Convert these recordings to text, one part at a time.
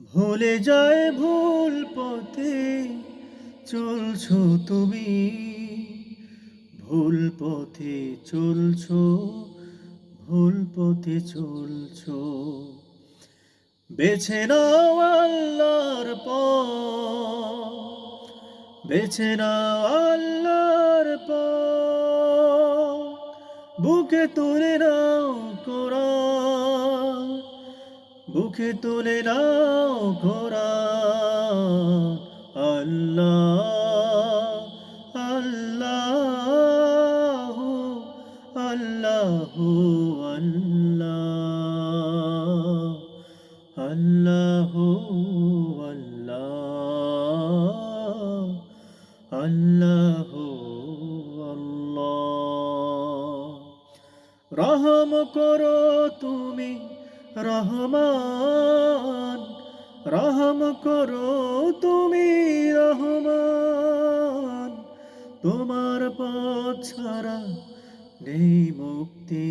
ভুলে যায় ভুল পথে চলছো তুমি, ভুল পথে চলছো, ভুল পথে চলছো। বেছে নাও আল্লাহর পথ, বেছে নাও আল্লাহর পথ, বুকে তুলে নাও কোরআন, বুকে তুলে নাও কোরআন। আল্লাহ আল্লাহ আল্লাহ আল্লাহ আল্লাহ আল্লাহ আল্লাহ। রহম করো তুমি রহমান, রহম করো তুমি রহমান। তোমার পথ ছাড়া নেই মুক্তি,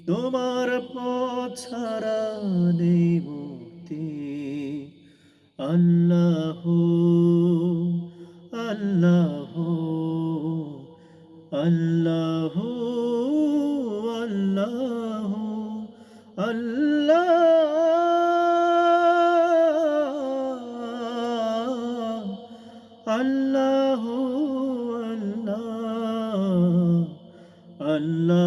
তোমার পথ ছাড়া নেই মুক্তি। আল্লাহ আল্লাহ আল্লাহ আল্লাহ আল্লাহ আল্লাহ আল্লাহ আল্লাহ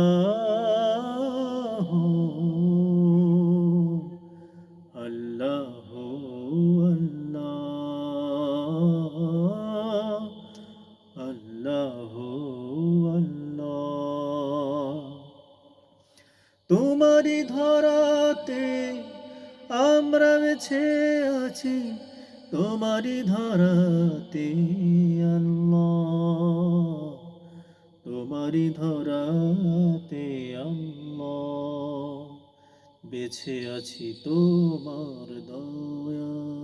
আল্লাহ আল্লাহ আল্লাহ। তোমারই ধরাতে আমরা বেঁচে আছি, তোমারই ধরাতে আল্লাহ, তোমারই ধরাতে আল্লাহ, বেঁচে আছি তোমার দয়া।